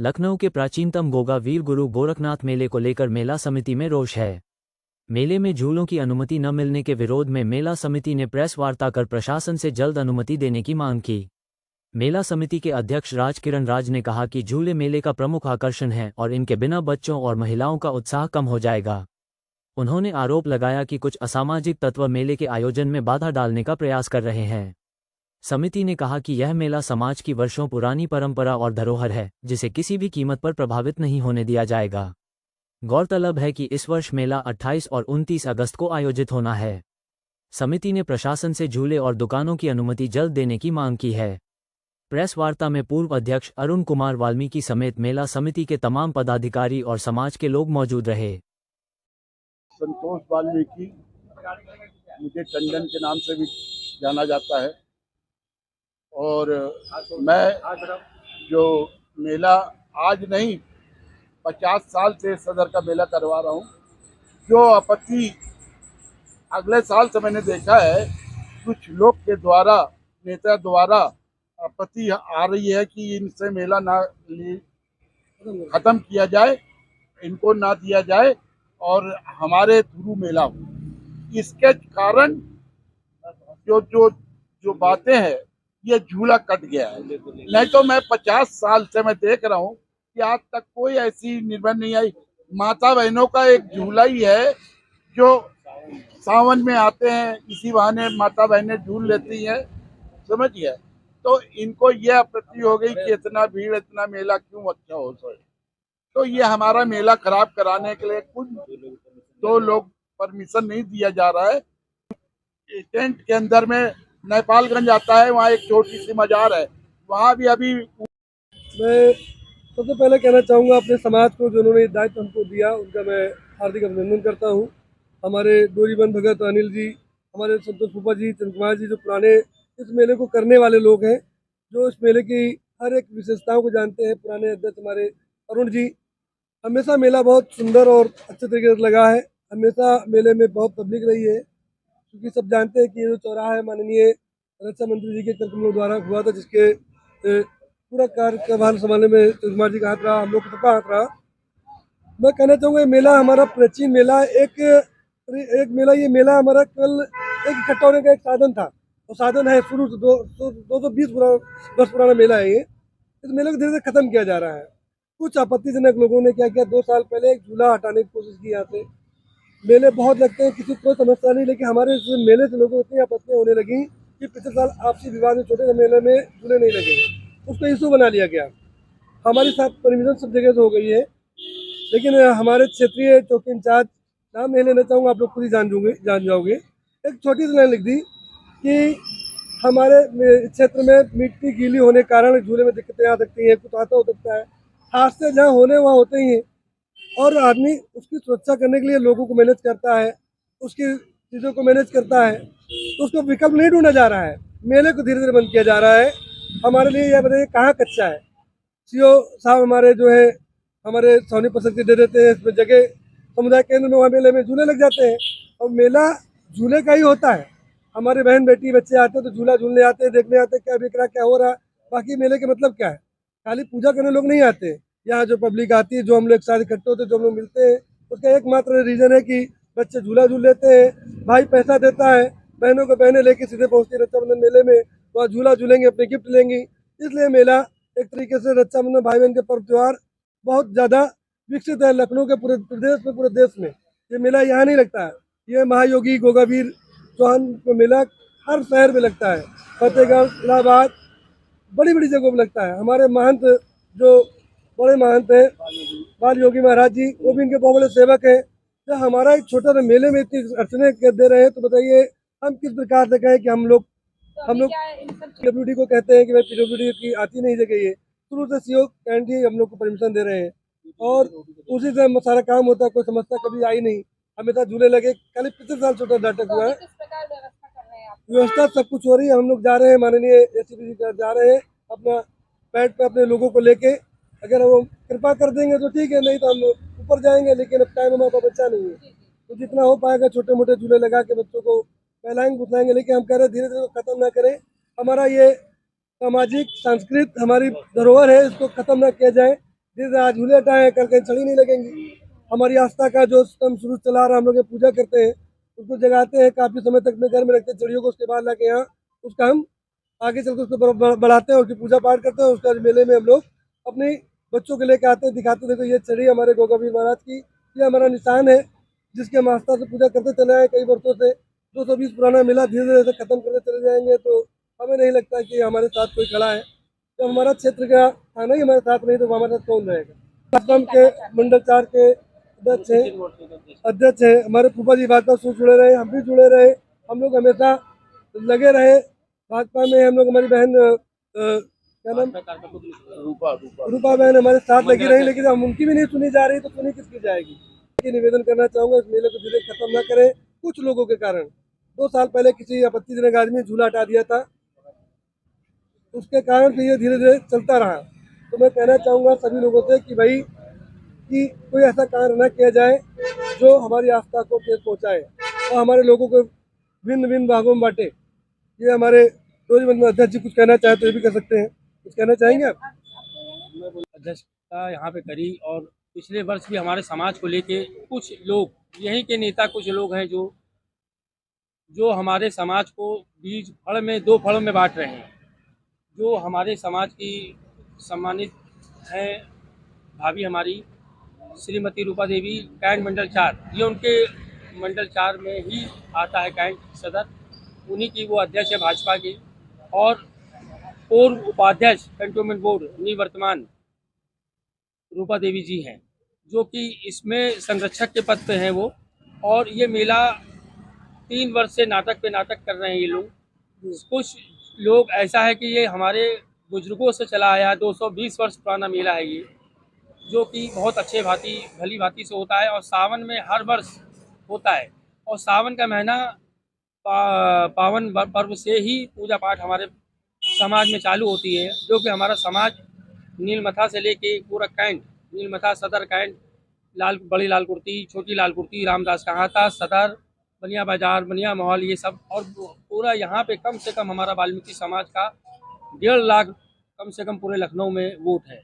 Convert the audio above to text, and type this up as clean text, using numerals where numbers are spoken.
लखनऊ के प्राचीनतम गोगा वीर गुरु गोरखनाथ मेले को लेकर मेला समिति में रोष है। मेले में झूलों की अनुमति न मिलने के विरोध में मेला समिति ने प्रेस वार्ता कर प्रशासन से जल्द अनुमति देने की मांग की। मेला समिति के अध्यक्ष राजकिरण राज ने कहा कि झूले मेले का प्रमुख आकर्षण हैं और इनके बिना बच्चों और महिलाओं का उत्साह कम हो जाएगा। उन्होंने आरोप लगाया कि कुछ असामाजिक तत्व मेले के आयोजन में बाधा डालने का प्रयास कर रहे हैं। समिति ने कहा कि यह मेला समाज की वर्षों पुरानी परंपरा और धरोहर है, जिसे किसी भी कीमत पर प्रभावित नहीं होने दिया जाएगा। गौरतलब है कि इस वर्ष मेला 28 और 29 अगस्त को आयोजित होना है। समिति ने प्रशासन से झूले और दुकानों की अनुमति जल्द देने की मांग की है। प्रेस वार्ता में पूर्व अध्यक्ष अरुण कुमार वाल्मीकि समेत मेला समिति के तमाम पदाधिकारी और समाज के लोग मौजूद रहे। संतोष वाल्मीकि, मुझे टंडन के नाम से भी जाना जाता है, और मैं जो मेला आज नहीं 50 साल से सदर का मेला करवा रहा हूँ। जो आपत्ति अगले साल से मैंने देखा है, कुछ लोग के द्वारा, नेता द्वारा आपत्ति आ रही है कि इनसे मेला ना खत्म किया जाए, इनको ना दिया जाए और हमारे थ्रू मेला हो। इसके कारण जो जो जो बातें हैं, ये झूला कट गया है। नहीं तो मैं 50 साल से मैं देख रहा हूँ कि आज तक कोई ऐसी निर्भर नहीं आई। माता बहनों का एक झूला ही है जो सावन में आते हैं, इसी बहाने माता बहनें झूल लेती हैं, समझिए। तो इनको ये आपत्ति हो गई कि इतना भीड़, इतना मेला क्यों अच्छा हो सके। तो ये हमारा मेला खराब कराने के लिए कुछ दो लोग परमिशन नहीं दिया जा रहा है। टेंट के अंदर में नेपालगंज आता है, वहाँ एक छोटी सी मजार है, वहाँ भी अभी। मैं सबसे पहले कहना चाहूँगा अपने समाज को, जिन्होंने दायित्व हमको दिया, उनका मैं हार्दिक अभिनंदन करता हूँ। हमारे डोरीबंद भगत अनिल जी, हमारे संतोष फूफा जी, चंद्र कुमार जी, जो पुराने इस मेले को करने वाले लोग हैं, जो इस मेले की हर एक विशेषताओं को जानते हैं। पुराने अध्यक्ष हमारे अरुण जी, हमेशा मेला बहुत सुंदर और अच्छे तरीके से लगा है। हमेशा मेले में बहुत पब्लिक रही है, क्योंकि सब जानते हैं कि ये जो चौराहा है माननीय रक्षा मंत्री जी के कार्यक्रमों द्वारा हुआ था, जिसके पूरा कार्यभार संभालने में चंद्र कुमार जी का हाथ रहा, हम लोग का सबका हाथ रहा। मैं कहना चाहूँगा मेला हमारा प्राचीन मेला, एक मेला, ये मेला हमारा कल एक इकट्ठा होने का एक साधन था, और साधन है शुरू से 220 वर्ष पुराना मेला है ये। इस मेले को धीरे धीरे खत्म किया जा रहा है। कुछ आपत्तिजनक लोगों ने क्या किया, 2 साल पहले एक झूला हटाने की कोशिश की यहाँ से। मेले बहुत लगते हैं, किसी को समझता नहीं, लेकिन हमारे इस मेले से लोगों को इतनी आपत्तियाँ होने लगी कि पिछले साल आपसी विवाद में छोटे से मेले में झूले नहीं लगे, उसको इशू बना लिया गया। हमारी साथ परमिशन सब जगह से हो गई है, लेकिन हमारे क्षेत्रीय चौकी इंचार्ज, नाम नहीं लेना चाहूँगा, आप लोग खुद ही जान जाओगे, एक छोटी सी लाइन लिख दी कि हमारे क्षेत्र में मिट्टी गीली होने के कारण झूले में दिक्कतें आ सकती हैं, कुछ आता हो सकता है। हादसे जहाँ होने वहाँ होते ही हैं, और आदमी उसकी सुरक्षा करने के लिए लोगों को मैनेज करता है, उसकी चीज़ों को मैनेज करता है, तो उसको विकल्प नहीं ढूंढा जा रहा है। मेले को धीरे धीरे बंद किया जा रहा है। हमारे लिए यह बताइए कहाँ कच्चा है। सीओ साहब हमारे जो है, हमारे सोनी प्रशस्ति दे देते हैं, इसमें जगह समुदाय केंद्र में, वहाँ मेले में झूले लग जाते हैं, और मेला झूले का ही होता है। हमारे बहन बेटी बच्चे आते हैं तो झूला झूलने आते हैं, देखने आते हैं क्या बिक रहा, क्या हो रहा। बाकी मेले के मतलब क्या है, खाली पूजा करने लोग नहीं आते। यहाँ जो पब्लिक आती है, जो हम लोग एक साथ इकट्ठे होते हैं, जो हम लोग मिलते हैं, उसका एकमात्र रीज़न है कि बच्चे झूला झूल लेते हैं, भाई पैसा देता है, बहनों को बहनें लेके सीधे पहुँचती है रक्षाबंधन मेले में, वहाँ झूला झूलेंगे, अपने गिफ्ट लेंगी। इसलिए मेला एक तरीके से रक्षाबंधन भाई बहन के पर्व त्यौहार बहुत ज़्यादा विकसित है लखनऊ के पूरे प्रदेश में, पूरे देश में। ये मेला यहाँ नहीं लगता है, ये महायोगी गोगावीर चौहान का मेला हर शहर में लगता है, फतेहगढ़, इलाहाबाद, बड़ी बड़ी जगहों पर लगता है। हमारे महंत, जो बड़े महंत हैं बाल योगी महाराज जी, वो भी इनके बहुत बड़े सेवक हैं। जब हमारा एक छोटा सा मेले में इतनी अड़चने दे रहे हैं, तो बताइए हम किस प्रकार से कहें कि हम लोग पीडब्ल्यूडी को कहते हैं कि भाई पीडब्ल्यूडी की आती नहीं जगह, ये शुरू से सीओ कैंडी हम लोग को परमिशन दे रहे हैं, और उसी से सारा काम होता है। कोई समस्या कभी आई नहीं, हमेशा झूले लगे। खाली पिछले साल छोटा नाटक हुआ है। व्यवस्था सब कुछ हो रही है। हम लोग जा रहे हैं, माननीय एसीपी जा रहे हैं अपना पैड पे अपने लोगों को लेके। अगर वो कृपा कर देंगे तो ठीक है, नहीं तो हम ऊपर जाएंगे, लेकिन अब टाइम हमारे पास बच्चा नहीं है, तो जितना हो पाएगा छोटे मोटे झूले लगा के बच्चों को पहलाएंगे बुतलाएंगे। लेकिन हम कह रहे हैं धीरे धीरे खत्म ना करें। हमारा ये सामाजिक सांस्कृतिक हमारी धरोहर है, इसको खत्म ना किया जाए। धीरे धीरे आज झूले हटाए, कल कहीं छड़ी नहीं लगेंगी। हमारी आस्था का जो सिस्टम शुरू चला रहा, हम लोग ये पूजा करते हैं, उसको जगाते हैं, काफ़ी समय तक अपने घर में रखते हैं चिड़ियों को, उसके बाद लाके यहाँ उसका हम आगे चल के उसको बढ़ाते हैं, उसकी पूजा पाठ करते हैं। उसके बाद मेले में हम लोग अपने बच्चों को लेकर आते हैं, दिखाते हैं, देखो ये छड़ी हमारे गोगावीर महाराज की, ये हमारा निशान है जिसकी हम आस्था से पूजा करते चले आए कई वर्षों से। 220 पुराना मेला धीरे धीरे से खत्म करते चले जाएंगे तो हमें नहीं लगता कि हमारे साथ कोई खड़ा है। जब हमारा क्षेत्र का थाना ही हमारे साथ नहीं तो हमारे साथ कौन रहेगा। असम के मंडल 4 के अध्यक्ष हैं हमारे फूफा जी, भाजपा से जुड़े रहे, हम भी जुड़े रहे, हम लोग हमेशा लगे रहे भाजपा में। हम लोग हमारी बहन क्या नाम रूपा रूपा बहन हमारे साथ लगी रही, लेकिन हम उनकी भी नहीं सुनी जा रही तो सुनी किसकी जाएगी। निवेदन करना चाहूंगा इस मेले को धीरे खत्म न करें कुछ लोगों के कारण। 2 साल पहले किसी आपत्तिजनक आदमी झूला हटा दिया था, उसके कारण से ये धीरे धीरे चलता रहा। तो मैं कहना चाहूँगा सभी लोगों से कि भाई कि कोई ऐसा कार्य न किया जाए जो हमारी आस्था को ठेस पहुँचाए और हमारे लोगों को भिन्न भिन्न भागों में बांटे। ये हमारे डोरीबंद अध्यक्ष जी कुछ कहना चाहे तो ये भी कर सकते हैं, कुछ कहना चाहेंगे आप? अध्यक्षता यहाँ पे करी और पिछले वर्ष भी हमारे समाज को लेके कुछ लोग, यहीं के नेता कुछ लोग हैं जो हमारे समाज को बीज फड़ में 2 फड़ों में बांट रहे हैं। जो हमारे समाज की सम्मानित हैं भाभी हमारी श्रीमती रूपा देवी, कैंट मंडल 4, ये उनके मंडल 4 में ही आता है कैंट सदर, उन्हीं की वो अध्यक्ष है भाजपा की। और पूर्व उपाध्यक्ष कंटोनमेंट बोर्ड निवर्तमान रूपा देवी जी हैं, जो कि इसमें संरक्षक के पद पे हैं वो। और ये मेला 3 वर्ष से नाटक पे नाटक कर रहे हैं ये लोग। कुछ लोग ऐसा है कि ये हमारे बुजुर्गों से चला आया 220 वर्ष पुराना मेला है ये, जो कि बहुत अच्छे भांति भली भांति से होता है और सावन में हर वर्ष होता है। और सावन का महीना पावन पर्व से ही पूजा पाठ हमारे समाज में चालू होती है, जो कि हमारा समाज नीलमथा से लेके पूरा कैंट, नीलमथा सदर कैंट, बड़ी लाल कुर्ती, छोटी लाल कुर्ती, रामदास कहाता सदर, बनिया बाजार, बनिया महल, ये सब। और पूरा यहाँ पे कम से कम हमारा वाल्मीकि समाज का 1.5 लाख कम से कम पूरे लखनऊ में वोट है।